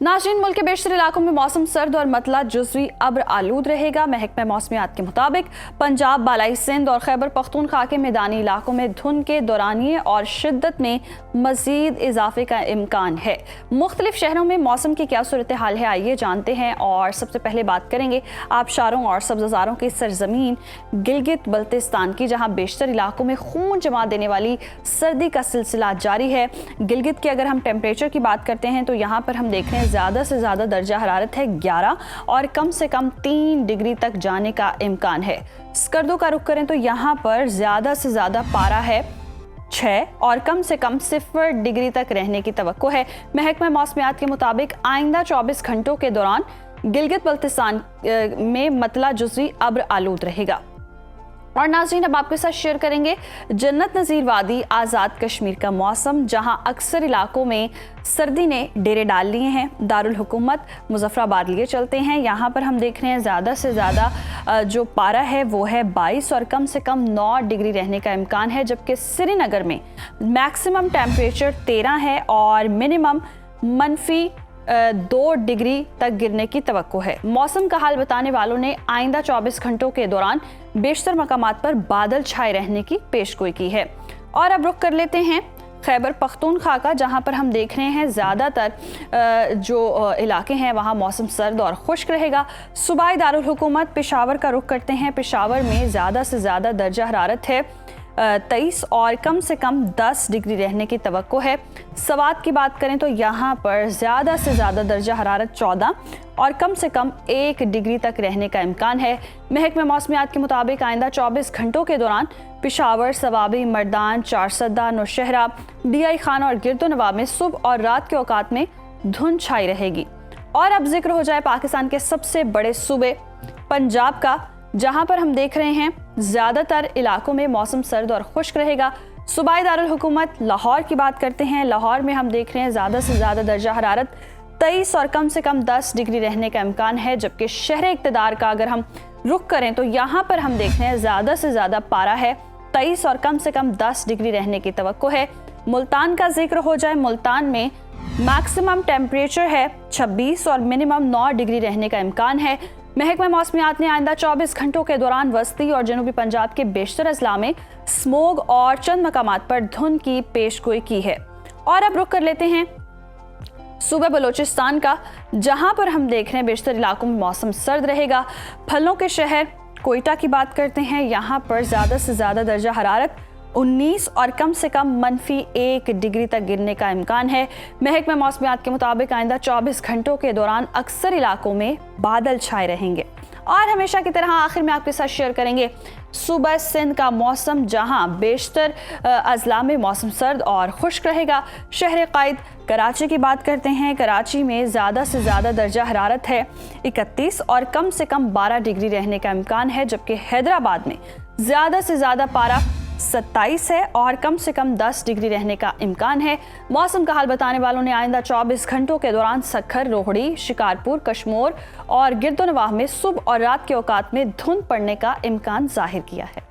नाज़रीन, मुल्क के बेशतर इलाकों में मौसम सर्द और मतला जुज़वी अब्र आलूद रहेगा। महकमा मौसमियात के मुताबिक पंजाब, बालाई सिंध और खैबर पख्तूनख्वा के मैदानी इलाकों में धुंध के दौरानिये और शिद्दत में मजीद इजाफे का इम्कान है। मुख्तलिफ शहरों में मौसम की क्या सूरत हाल है, आइए जानते हैं। और सबसे पहले बात करेंगे आबशारों और सब्ज़ारों की सरजमीन गिलगित बल्तिस्तान की, जहाँ बेशतर इलाकों में खून जमा देने वाली सर्दी का सिलसिला जारी है। गिलगित के अगर हम टेम्परेचर की बात करते हैं तो यहाँ पर हम देख रहे हैं ज़्यादा से ज़्यादा दर्जा हरारत है 11 और कम से कम 3 डिग्री तक जाने का इम्कान है। स्कर्दों का रुख करें तो यहाँ पर ज़्यादा से ज़्यादा पारा है 6 और कम से कम 0 डिग्री तक रहने की तवक्को है। महकमा मौसमियात के मुताबिक आइंदा 24 घंटों के दौरान गिलगित बल्तिस्तान में मतला जुज़वी अब्र आलूद रहेगा। और नाज़रीन, अब आपके साथ शेयर करेंगे जन्नत नज़ीर वादी आज़ाद कश्मीर का मौसम, जहां अक्सर इलाकों में सर्दी ने डेरे डाल लिए हैं। दारुल हुकूमत मुजफ्फराबाद लिए चलते हैं। यहां पर हम देख रहे हैं ज़्यादा से ज़्यादा जो पारा है वो है 22 और कम से कम 9 डिग्री रहने का इम्कान है, जबकि श्रीनगर में मैक्सिमम टेम्परेचर 13 है और मिनिमम -2 डिग्री तक गिरने की तवक्को है। मौसम का हाल बताने वालों ने आइंदा 24 घंटों के दौरान बेशतर मकामात पर बादल छाए रहने की पेशगोई की है। और अब रुख कर लेते हैं खैबर पख्तूनख्वा का, जहां पर हम देख रहे हैं ज़्यादातर जो इलाके हैं वहां मौसम सर्द और खुश्क रहेगा। सूबाई दारुल हुकूमत पेशावर का रुख करते हैं। पेशावर में ज़्यादा से ज़्यादा दर्जा हरारत है 23 और कम से कम 10 डिग्री रहने की तवक्को है। सवात की बात करें तो यहाँ पर ज़्यादा से ज़्यादा दर्जा हरारत 14 और कम से कम 1 डिग्री तक रहने का इम्कान है। महकमा मौसमियात के मुताबिक आइंदा 24 घंटों के दौरान पेशावर, सवाबी, मर्दान, चारसदा, नौशहरा, DI खाना और गिरदोनवा में सुबह और रात के औकात में धुंध छाई रहेगी। और अब जिक्र हो जाए पाकिस्तान के सबसे बड़े सूबे पंजाब का, जहां पर हम देख रहे हैं ज़्यादातर इलाकों में मौसम सर्द और खुश्क रहेगा। सूबाई दारुल हुकूमत लाहौर की बात करते हैं। लाहौर में हम देख रहे हैं ज़्यादा से ज़्यादा दर्जा हरारत 23 और कम से कम 10 डिग्री रहने का इम्कान है, जबकि शहर इक़्तिदार का अगर हम रुख करें तो यहाँ पर हम देख रहे हैं ज़्यादा से ज़्यादा पारा है 23 और कम से कम 10 डिग्री रहने की तवक्को है। मुल्तान का जिक्र हो जाए, मुल्तान में मैक्सिमम टेम्परेचर है 26 और मिनिमम 9 डिग्री रहने का इम्कान है। महकमा मौसमियात ने आइंदा 24 घंटों के दौरान वस्ती और जनूबी पंजाब के बेशतर अजला में स्मोग और चंद मकामात पर धुंध की पेशगोई की है। और अब रुख कर लेते हैं सूबे बलोचिस्तान का, जहां पर हम देख रहे हैं बेशतर इलाकों में मौसम सर्द रहेगा। फलों के शहर कोयटा की बात करते हैं। यहाँ पर ज़्यादा से ज़्यादा दर्जा हरारत 19 और कम से कम -1 डिग्री तक गिरने का इम्कान है। महकमा मौसमियात के मुताबिक आइंदा 24 घंटों के दौरान अक्सर इलाकों में बादल छाए रहेंगे। और हमेशा की तरह आखिर में आपके साथ शेयर करेंगे सूबा सिंध का मौसम, जहां बेशतर अजला में मौसम सर्द और खुश्क रहेगा। शहर क़ायद कराची की बात करते हैं। कराची में ज़्यादा से ज़्यादा दर्जा हरारत है 31 और कम से कम 12 डिग्री रहने का इम्कान है, जबकि हैदराबाद में ज़्यादा से ज़्यादा पारा 27 है और कम से कम 10 डिग्री रहने का इम्कान है। मौसम का हाल बताने वालों ने आइंदा 24 घंटों के दौरान सक्खर, रोहड़ी, शिकारपुर, कशमोर और गिरदोनवाह में सुबह और रात के औकात में धुंध पड़ने का इम्कान जाहिर किया है।